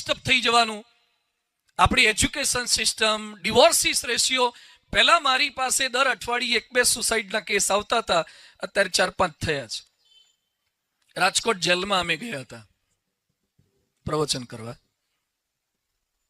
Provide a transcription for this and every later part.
Disturb થઈ જવાનું. આપણી એજ્યુકેશન સિસ્ટમ, ડિવોર્સિસ રેશિયો. પહેલા મારી પાસે દર અઠવાડિયે 1-2 સુસાઇડના કેસ આવતા હતા, અત્યારે 4-5 થયા છે. રાજકોટ જેલમાં અમે ગયા હતા પ્રવચન કરવા.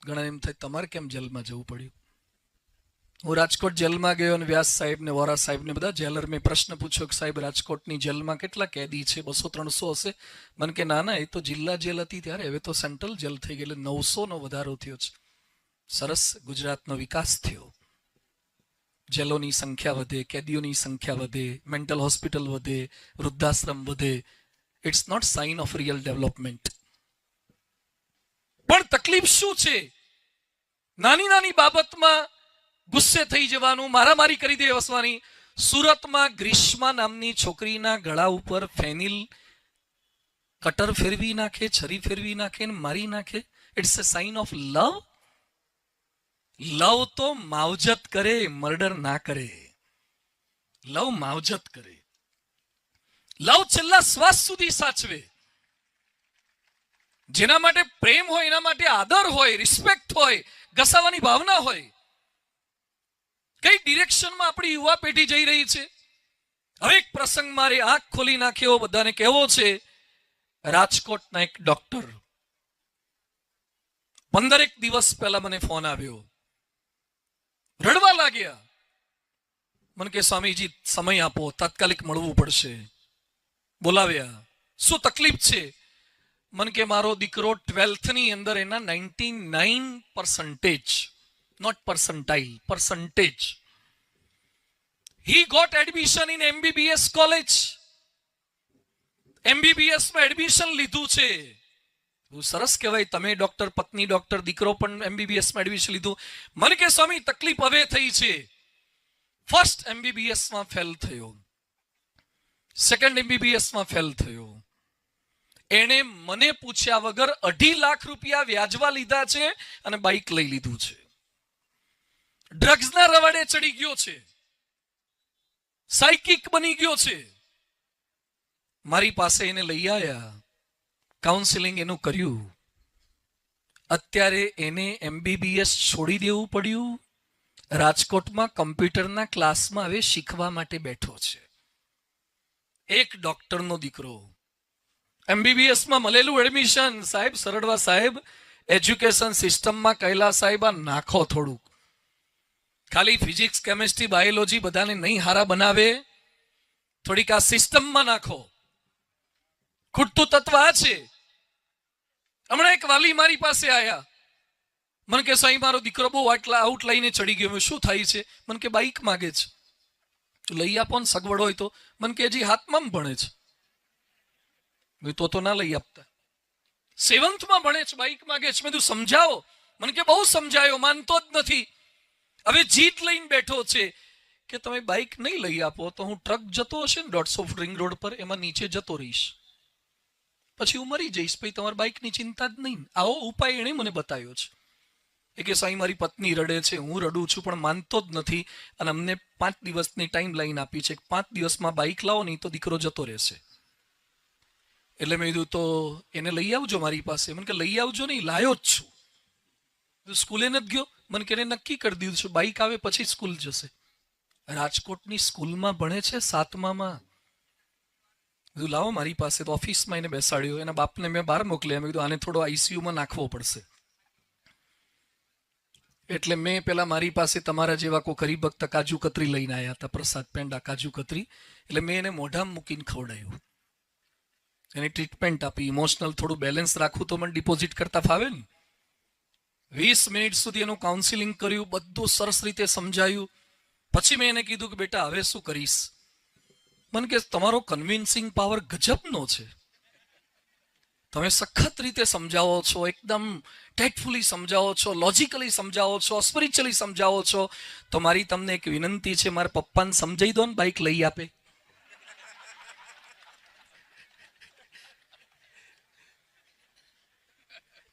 ઘણા એમ થાય તમારે કેમ જેલમાં જવું પડ્યું? હું રાજકોટ જેલમાં ગયો અને વ્યાસ સાહેબ ને વોરા સાહેબ ને બધા જેલર મેં પ્રશ્ન પૂછ્યો કે સાહેબ રાજકોટની જેલમાં કેટલા કેદી છે? 200-300 હશે. મને કે ના, એ તો જિલ્લા જેલ હતી ત્યારે, હવે તો સેન્ટ્રલ જેલ થઈ ગઈ, 900નો વધારો થયો છે. સરસ, ગુજરાતનો વિકાસ થયો. જેલોની સંખ્યા વધે, કેદીઓની સંખ્યા વધે, મેન્ટલ હોસ્પિટલ વધે, વૃદ્ધાશ્રમ વધે. It's not sign of real development. પણ તકલીફ શું છે? નાની નાની બાબતમાં ગુસ્સે થઈ જવાનું, મારામારી કરી દેવાની. સુરતમાં ગ્રીષ્મા નામની છોકરીના ગળા ઉપર ફેનિલ કટર ફેરવી નાખે, છરી ફેરવી નાખે ને મારી નાખે. It's a sign of love. Love તો માવજત કરે, મર્ડર ના કરે. લવ માવજત કરે. લવ છેલ્લા શ્વાસ સુધી સાચવે. જેના માટે પ્રેમ હોય, એના માટે આદર હોય, રિસ્પેક્ટ હોય, ઘસાવાની ભાવના હોય. કઈ ડિરેક્શનમાં આપણી યુવા પેઢી જઈ રહી છે? હવે એક પ્રસંગ મારે આંખ ખોલી નાખ્યો, બધાને કહેવો છે. રાજકોટના એક ડોક્ટર 15 દિવસ પહેલા મને ફોન આવ્યો, રડવા લાગ્યા. મને કે સ્વામીજી સમય આપો, તાત્કાલિક મળવું પડશે. બોલાવ્યા. શું તકલીફ છે? મને કે મારો દીકરો 12th ની અંદર એના 99%, not percentile, percentage. He got admission in MBBS college. MBBS માં એડમિશન લીધું છે. સરસ કહેવાય, તમે ડોક્ટર, પત્ની ડોક્ટર, દીકરો પણ MBBS માં એડમિશન લીધું. મને કે સ્વામી તકલીફ હવે થઈ છે. ફર્સ્ટ MBBS માં ફેલ થયો, સેકન્ડ MBBS માં ફેલ થયો. એને મને પૂછ્યા વગર 2.5 લાખ રૂપિયા વ્યાજવા લીધા છે અને બાઇક લઈ લીધું છે. ડ્રગ્સના રવાડે ચડી ગયો છે, સાયકિક બની ગયો છે. મારી પાસે એને લઈ આવ્યા, કાઉન્સિલિંગ એનું કર્યું. અત્યારે એને MBBS છોડી દેવું પડ્યું. રાજકોટમાં કમ્પ્યુટરના ક્લાસમાં હવે શીખવા માટે બેઠો છે. એક ડોક્ટરનો દીકરો MBBS માં મળેલું એડમિશન. સાહેબ સરડવા સાહેબ, એજ્યુકેશન સિસ્ટમમાં કૈલાસ સાહેબ આ નાખો થોડુંક. ખાલી ફિઝિક્સ, કેમિસ્ટ્રી, બાયોલોજી બધાને નહીં હારા બનાવે, થોડીક આ સિસ્ટમમાં નાખો. ખૂટતું તત્વ આ છે. હમણાં એક વાલી મારી પાસે આયા, મને કે સાહેબ મારો દીકરો બહુ આઉટ લઈને ચડી ગયો. શું થાય છે? મને કે બાઇક માગે છે. લઈ આપો ને સગવડ હોય તો. મને કે હજી હાથમાં ભણે છે. તો ના લઈ આપતા. 7th માં ભણે છે, બાઇક માગે છે. મેં તું સમજાવો. મને કે બહુ સમજાયો, માનતો જ નથી. હવે જીત લઈને બેઠો છે કે તમે બાઇક નહીં લઈ આપો તો હું ટ્રક જતો હશે ને 150 ફૂટ રિંગ રોડ પર, એમાં નીચે જતો રહીશ, પછી હું મરી જઈશ. પછી તમારી બાઇકની ચિંતા જ નહીં. આવો ઉપાય એણે મને બતાવ્યો છે. એ કે સાઈ મારી પત્ની રડે છે, હું રડું છું, પણ માનતો જ નથી. અને અમને 5 દિવસની ટાઈમ લાઈન આપી છે. 5 દિવસમાં બાઇક લાવો નહીં તો દીકરો જતો રહેશે. એટલે મેં કીધું તો એને લઈ આવજો મારી પાસે. મને કે લઈ આવજો નહીં, લાયો જ છું. સ્કૂલે નથી ગયો. મને કે એને નક્કી કરી દીધું છે બાઇક આવે પછી સ્કૂલ જશે. રાજકોટની સ્કૂલમાં ભણે છે, 7મામાં. કીધું લાવો મારી પાસે. તો ઓફિસમાં એને બેસાડ્યો. એના બાપને મેં બહાર મોકલ્યા. મેં કીધું આને થોડો ICUમાં નાખવો પડશે. એટલે મેં પેલા મારી પાસે તમારા જેવા કોઈ હરિભક્ત કાજુ કતરી લઈને આવ્યા હતા, પ્રસાદ પેંડા કાજુ કતરી. એટલે મેં એને મોઢામાં મૂકીને ખવડાવ્યું, એની ટ્રીટમેન્ટ આપી. ઇમોશનલ થોડું બેલેન્સ રાખવું તો મને ડિપોઝિટ કરતા ફાવે ને. 20 મિનિટ સુધી એનું કાઉન્સિલિંગ કર્યું, બધું સરસ રીતે સમજાયું. પછી મેં એને કીધું કે બેટા હવે શું કરીશ? મને કે તમારો કન્વિન્સિંગ પાવર ગજબનો છે. તમે સખત રીતે સમજાવો છો, એકદમ ટેક્ટફુલી સમજાવો છો, લોજિકલી સમજાવો છો, સ્પિરિચ્યુઅલી સમજાવો છો. તો મારી તમને એક વિનંતી છે, મારા પપ્પાને સમજાઈ દો ને, બાઇક લઈ આપે.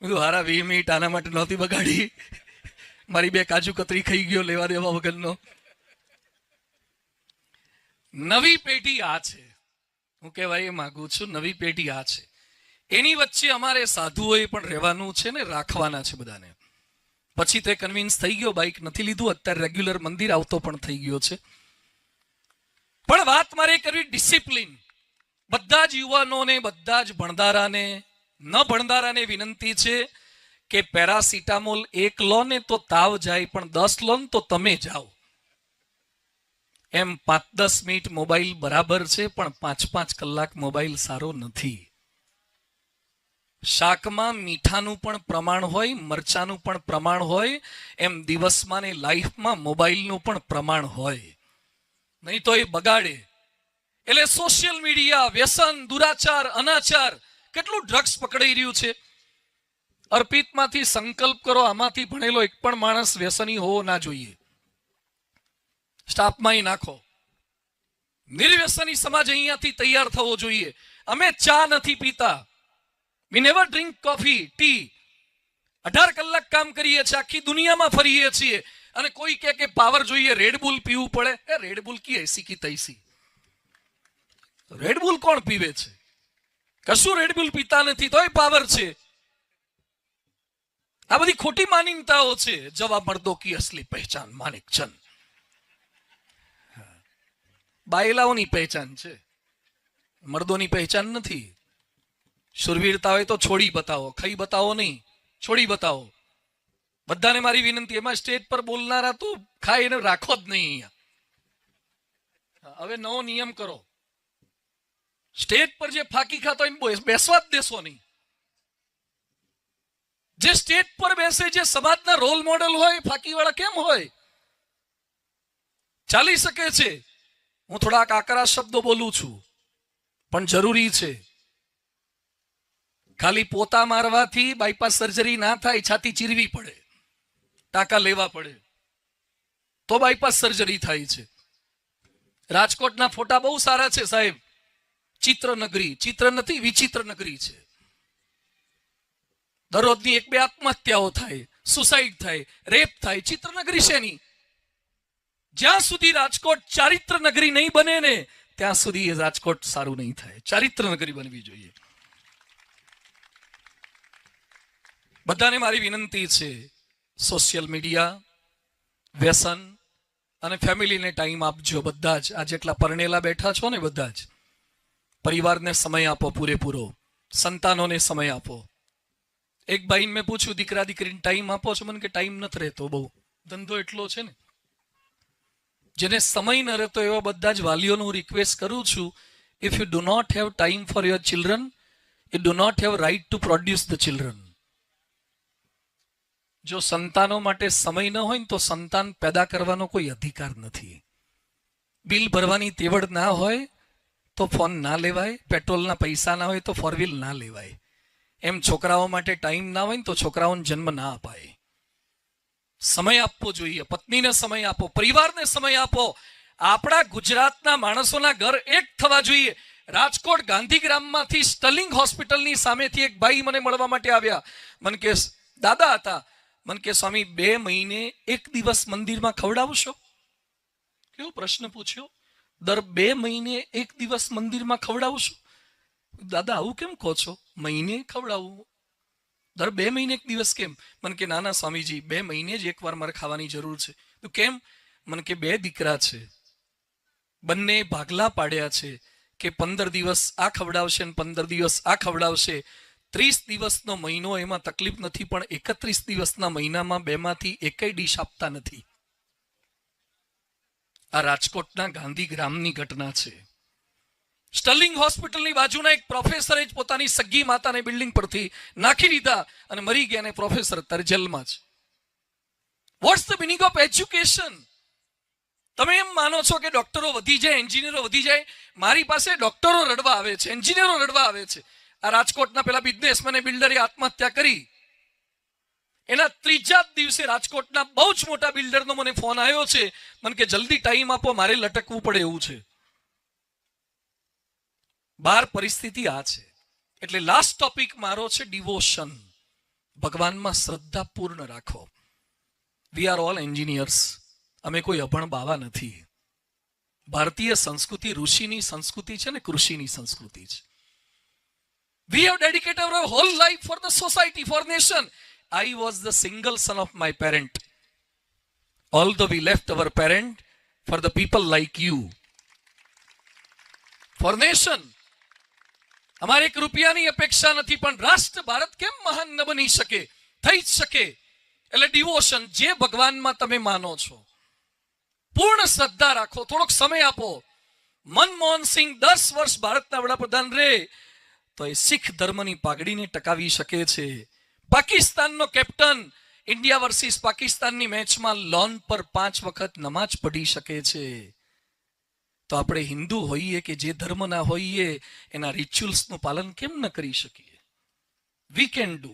હારા 20 મિનિટ આના માટે નહોતી બગાડી. મારી 2 કાજુ કતરી ખાઈ ગયો લેવા દેવા વગરનો. નવી પેઢી આ છે. હું કહેવાય એ માંગુ છું, નવી પેઢી આ છે. એની વચ્ચે અમારે સાધુઓએ પણ રહેવાનું છે ને રાખવાના છે બધાને. પછી તે કન્વિન્સ થઈ ગયો, બાઇક નથી લીધું, અત્યારે રેગ્યુલર મંદિર આવતો પણ થઈ ગયો છે. પણ વાત મારે કરવી ડિસિપ્લિન. બધા જ યુવાનોને, બધા જ ભણદારાને, ન ભણદારાને વિનંતી છે કે પેરાસિટામોલ 1 લો ને તો તાવ જાય, પણ 10 લો ને તો તમે જાઓ. એમ 5-10 મિનિટ મોબાઈલ બરાબર છે, પણ 5-5 કલાક મોબાઈલ સારો નથી. શાકમાં મીઠાનું પણ પ્રમાણ હોય, મરચાનું પણ પ્રમાણ હોય, એમ દિવસમાં ને લાઈફમાં મોબાઈલનું પણ પ્રમાણ હોય, નહીં તો એ બગાડે. એટલે સોશિયલ મીડિયા, વ્યસન, દુરાચાર, અનાચાર, કેટલું ડ્રગ્સ પકડાઈ રહ્યું છે. અર્પિતમાંથી સંકલ્પ કરો, આમાંથી ભણેલો એક પણ માણસ વ્યસની હોવો ના જોઈએ. સ્ટાફમાં નાખો. નિર્વ્યસની સમાજ અહીંયાથી તૈયાર થવો જોઈએ. અમે ચા નથી પીતા, વી નેવર ડ્રિંક કોફી, ટી. 18 કલાક કામ કરીએ છીએ, આખી દુનિયામાં ફરીએ છીએ, અને કોઈ કહે કે પાવર જોઈએ, રેડબુલ પીવું પડે. એ રેડબુલ કી એસી કી તૈસી. રેડબુલ કોણ પીવે છે? કશું રેડબુલ પીતા નથી તોય પાવર છે. આ બધી ખોટી માન્યતાઓ છે. જવા મર્દો કી અસલી પહેચાન માનિક ચંદ. બાયલાઓની પહેચાન છે, મર્દોની પહેચાન નથી. શુરવીરતા હોય તો છોડી બતાવો, ખાઈ બતાવો નહીં, છોડી બતાવો. બધાને મારી વિનંતી, એમાં સ્ટેજ પર બોલનારા તો ખાઈ એને રાખો જ નહીં અહીંયા. હવે નવો નિયમ કરો, સ્ટેજ પર જે ફાકી ખાતો હોય બેસવા જ દેશો નહીં. જે સ્ટેજ પર બેસે, જે સમાજના રોલ મોડેલ હોય, ફાકીવાળા કેમ હોય? ચાલી શકે છે. હું થોડાક આકરા શબ્દો બોલું છું, પણ જરૂરી છે. ખાલી પોતા મારવાથી બાયપાસ સર્જરી ના થાય, છાતી ચીરવી પડે, ટાંકા લેવા પડે, તો બાયપાસ સર્જરી થાય છે. રાજકોટના ફોટા બહુ સારા છે સાહેબ. ચિત્ર નગરી, ચિત્ર નથી, વિચિત્ર નગરી છે. દરરોજની 1-2 આત્મહત્યાઓ થાય, સુસાઇડ થાય, રેપ થાય. ચિત્ર નગરી છે નહીં. જ્યાં સુધી રાજકોટ ચારિત્ર નગરી નહીં બને ને, ત્યાં સુધી એ રાજકોટ સારું નહીં થાય. ચારિત્ર નગરી બનવી જોઈએ. બધાને મારી વિનંતી છે, સોશિયલ મીડિયા, વ્યસન અને ફેમિલીને ટાઈમ આપજો. બધા જ આ જેટલા પરણેલા બેઠા છો ને, બધા જ પરિવારને સમય આપો પૂરેપૂરો, સંતાનોને સમય આપો. એક ભાઈને મેં પૂછ્યું, દીકરા દીકરીને ટાઈમ આપો છો? મને કે ટાઈમ નથી રહેતો, બહુ ધંધો એટલો છે ને. જેને સમય ન રહેતો એવા બધા જ વાલીઓને હું રિક્વેસ્ટ કરું છું, if you do not have time for your children, you do not have right to produce the children. જો સંતાનો માટે સમય ન હોય ને, તો સંતાન પેદા કરવાનો કોઈ અધિકાર નથી. બિલ ભરવાની તેવડ ના હોય તો ફોન ના લેવાય, પેટ્રોલના પૈસા ના હોય તો 4 વ્હીલ ના લેવાય. એમ છોકરાઓ માટે ટાઈમ ના હોય ને તો છોકરાઓને જન્મ ના અપાય. સમય આપવો જોઈએ, પત્નીને સમય આપો, પરિવારને સમય આપો. આપણા ગુજરાતના માણસોના ઘર એક થવા જોઈએ. રાજકોટ ગાંધીગ્રામમાંથી સ્ટર્લિંગ હોસ્પિટલની સામેથી એક ભાઈ મને મળવા માટે આવ્યા. મને કે દાદા હતા, મને કે સ્વામી 2 મહિને 1 દિવસ મંદિરમાં ખવડાવશો? કેવો પ્રશ્ન પૂછ્યો. દર 2 મહિને 1 દિવસ મંદિરમાં ખવડાવશો? દાદા આવું કેમ કહો છો? મહિને ખવડાવવું, દર 2 મહિને 1 દિવસ કેમ? મને કે ના ના સ્વામીજી, 2 મહિને જ એકવાર મારે ખાવાની જરૂર છે. તો કેમ? મને કે 2 દીકરા છે, બંને ભાગલા પાડ્યા છે કે 15 દિવસ આ ખવડાવશે ને 15 દિવસ આ ખવડાવશે. 30 દિવસનો મહિનો એમાં તકલીફ નથી, પણ 31 દિવસના મહિનામાં 2માંથી એકેય ડીશ આપતા નથી. આ રાજકોટના ગાંધીગ્રામની ઘટના છે. સ્ટર્લિંગ હોસ્પિટલની બાજુના એક પ્રોફેસરે જ પોતાની સગી માતાને બિલ્ડિંગ પરથી નાખી દીધા અને મરી ગયા, અને પ્રોફેસર અત્યારે જેલમાં છે. What's the meaning of education? તમે એમ માનો છો કે ડોક્ટરો વધી જાય, એન્જિનિયરો વધી જાય? મારી પાસે ડોક્ટરો રડવા આવે છે, એન્જિનિયરો રડવા આવે છે. આ રાજકોટના પેલા બિઝનેસમેન બિલ્ડરે આત્મહત્યા કરી, એના 3જા દિવસે રાજકોટના બહુ જ મોટા બિલ્ડરનો મને ફોન આવ્યો છે. મને કે જલ્દી ટાઈમ આપો, મારે લટકવું પડે એવું છે. બહાર પરિસ્થિતિ આ છે. એટલે લાસ્ટ ટોપિક મારો છે ડિવોશન. ભગવાનમાં શ્રદ્ધા પૂર્ણ રાખો. We are all engineers. અમે કોઈ અભણ બાવા નથી. ભારતીય સંસ્કૃતિ ઋષિની સંસ્કૃતિ છે ને કૃષિની સંસ્કૃતિ છે. We have dedicated our whole life for the society, for nation. I was the single son of my parent. Although we left our parent for the people like you. For nation. અમારે એક રૂપિયાની અપેક્ષા નથી, પણ રાષ્ટ્ર ભારત કેમ મહાન ન બની શકે? થઈ જ શકે. એટલે ડિવોશન, જે ભગવાનમાં તમે માનો છો, પૂર્ણ શ્રદ્ધા રાખો, થોડોક સમય આપો. મનમોહન સિંહ 10 વર્ષ ભારતના વડાપ્રધાન રહે તો એ શીખ ધર્મની પાઘડીને ટકાવી શકે છે. પાકિસ્તાનનો કેપ્ટન ઇન્ડિયા વર્સિસ પાકિસ્તાનની મેચમાં લોન પર 5 વખત નમાજ પઢી શકે છે. તો આપણે હિન્દુ હોઈએ કે જે ધર્મના હોઈએ, એના રિચ્યુઅલ્સનું પાલન કેમ ન કરી શકીએ? We can do,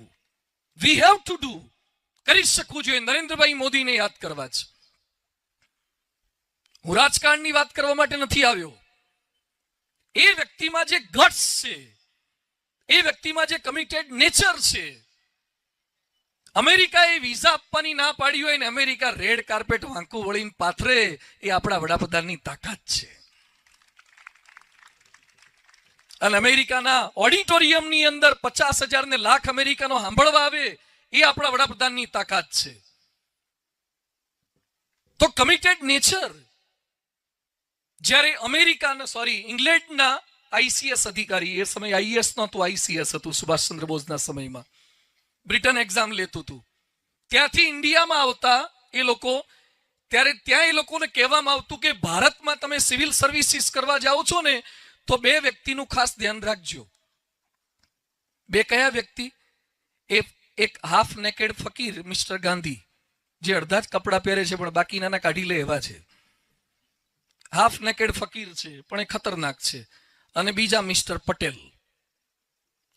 we have to do. કરી શકવું જોઈએ. નરેન્દ્રભાઈ મોદીને યાદ કરવા છે. હું રાજકારણની વાત કરવા માટે નથી આવ્યો. એ વ્યક્તિમાં જે ગટ્સ છે, એ વ્યક્તિમાં જે કમિટેડ નેચર છે. અમેરિકાએ વિઝા આપવાની ના પાડી હોય ને અમેરિકા રેડ કાર્પેટ વાંકું વળીને પાથરે, એ આપણા વડાપ્રધાનની તાકાત છે. અને અમેરિકાના ઓડિટોરિયમની અંદર 50,000 ને લાખ અમેરિકાનો સાંભળવા આવે, એ આપણા વડાપ્રધાનની તાકાત છે. તો કમિટેડ નેચર. જ્યારે ઇંગ્લેન્ડના આઈસીએસ અધિકારી, એ સમય આઈએસ નહોતું, આઈસીએસ હતું સુભાષચંદ્ર બોઝના સમયમાં, બ્રિટન એક્ઝામ લેતું હતું, ત્યાંથી ઇન્ડિયામાં આવતા એ લોકો, ત્યારે ત્યાં એ લોકોને કહેવામાં આવતું કે ભારતમાં તમે સિવિલ સર્વિસીસ કરવા જાઓ છો ને, તો 2 વ્યક્તિનું ખાસ ધ્યાન રાખજો. 2 કયા વ્યક્તિ? એક હાફ નેકેડ ફકીર મિસ્ટર ગાંધી, જે અડધા જ કપડા પહેરે છે પણ બાકીના કાઢી લે એવા છે. હાફ નેકેડ ફકીર છે પણ એ ખતરનાક છે. અને બીજા મિસ્ટર પટેલ,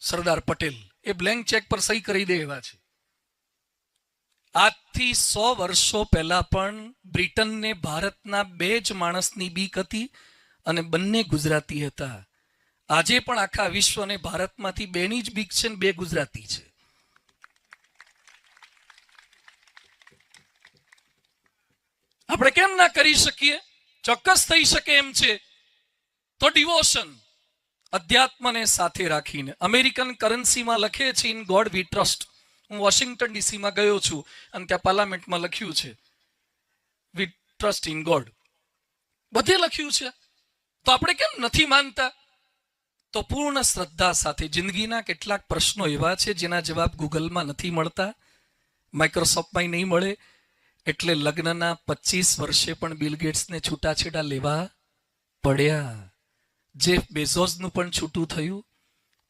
સરદાર પટેલ, એ બ્લેન્ક ચેક પર સહી કરી દે એવા છે. આજથી 100 વર્ષો પહેલા પણ બ્રિટનને ભારતના 2 જ માણસની બીક હતી, અને બંને ગુજરાતી હતા. આજે પણ આખા વિશ્વને ભારતમાંથી 2ની જ બીક છે, ને 2 ગુજરાતી છે. આપણે કેમ ના કરી શકીએ? ચોક્કસ થઈ શકે એમ છે. તો ડિવોશન, અધ્યાત્મને સાથે રાખીને. અમેરિકન કરન્સીમાં લખે છે ઇન ગોડ વી ટ્રસ્ટ. હું વોશિંગ્ટન ડીસીમાં ગયો છું અને ત્યાં પાર્લામેન્ટમાં લખ્યું છે વી ટ્રસ્ટ ઇન ગોડ. બધે લખ્યું છે. તો આપણે કેમ નથી માનતા? તો પૂર્ણ શ્રદ્ધા સાથે. જિંદગીના કેટલાક પ્રશ્નો એવા છે જેના જવાબ ગૂગલમાં નથી મળતા, માઇક્રોસોફ્ટમાં નહીં મળે. એટલે લગ્નના 25 વર્ષે પણ બિલ ગેટ્સને છૂટાછેડા લેવા પડ્યા. જેફ બેઝોસનું પણ છૂટું થયું.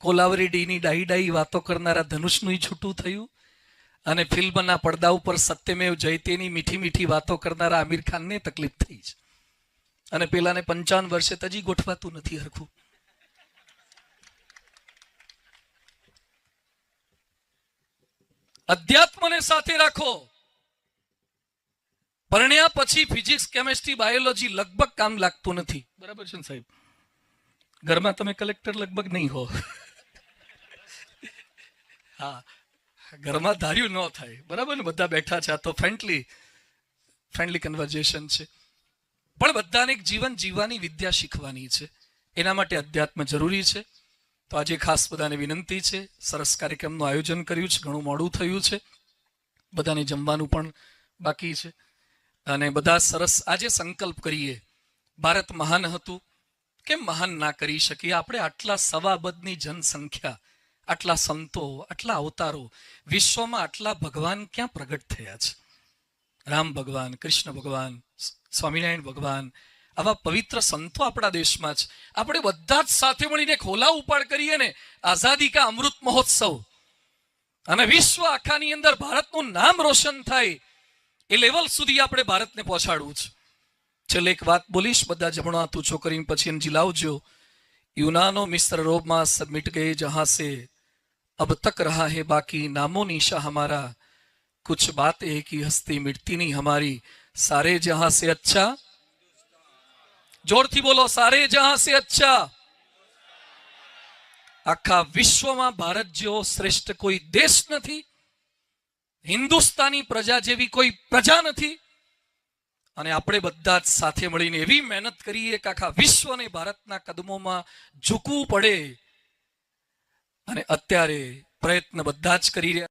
કોલાવરી ડીની ડાઈ વાતો કરનારા ધનુષનું છૂટું થયું. અને ફિલ્મના પડદા ઉપર સત્યમેવ જયતેની મીઠી મીઠી વાતો કરનારા આમિર ખાનને તકલીફ થઈ છે. અને પેલાને 55 વર્ષે તજી ગોઠવાતું નથી હરખું. અધ્યાત્મને સાથે રાખો. પરણ્યા પછી ફિઝિક્સ, કેમેસ્ટ્રી, બાયોલોજી લગભગ કામ લાગતું નથી. બરાબર છે ને સાહેબ? ઘરમાં તમે કલેક્ટર લગભગ નહીં હો. હા, ઘરમાં ધાર્યું ન થાય. બરાબર ને? બધા બેઠા છે, આ તો ફ્રેન્ડલી કન્વર્ઝેશન છે. પણ બધાને એક જીવન જીવવાની વિદ્યા શીખવાની છે. એના માટે અધ્યાત્મ જરૂરી છે. તો આજે ખાસ બધાને વિનંતી છે. સરસ કાર્યક્રમનું આયોજન કર્યું છે. ઘણું મોડું થયું છે, બધાને જમવાનું પણ બાકી છે. અને બધા સરસ આજે સંકલ્પ કરીએ. ભારત મહાન હતું, કેમ મહાન ના કરી શકીએ? આપણે આટલા 1.25 અબજની જનસંખ્યા, આટલા સંતો, આટલા અવતારો, વિશ્વમાં આટલા ભગવાન ક્યાં પ્રગટ થયા છે? રામ ભગવાન, કૃષ્ણ ભગવાન, સ્વામિનારાયણ ભગવાન, આવા પવિત્ર સંતો આપણા દેશમાં છે. આપણે બધા જ સાથે મળીને ખોલા ઉપાડ કરીએ ને, આઝાદી કા અમૃત મહોત્સવ, અને વિશ્વ આખાની અંદર ભારતનું નામ રોશન થાય એ લેવલ સુધી આપણે ભારતને પહોંચાડવું છે. છેલ્લે એક વાત બોલીશ, બધા જમણો હાથ ઊંચો કરીને પછી એનજી લાવજો. यूनानो मिस्र रोमा सब मिट गए जहां से, अब तक रहा है बाकी नामो निशा हमारा, कुछ बात है कि हस्ती मिटती नहीं हमारी, सारे जहां से अच्छा, जोरથી બોલો, सारे जहां से अच्छा. આખા વિશ્વમાં ભારત જેવો શ્રેષ્ઠ કોઈ દેશ નથી, હિન્દુસ્તાની પ્રજા જેવી કોઈ પ્રજા નથી. અને આપણે બધા જ સાથે મળીને એવી મહેનત કરીએ કે આખા વિશ્વને ભારતના કદમોમાં ઝૂકવું પડે અને અત્યારે પ્રયત્ન બધા જ કરી રહ્યા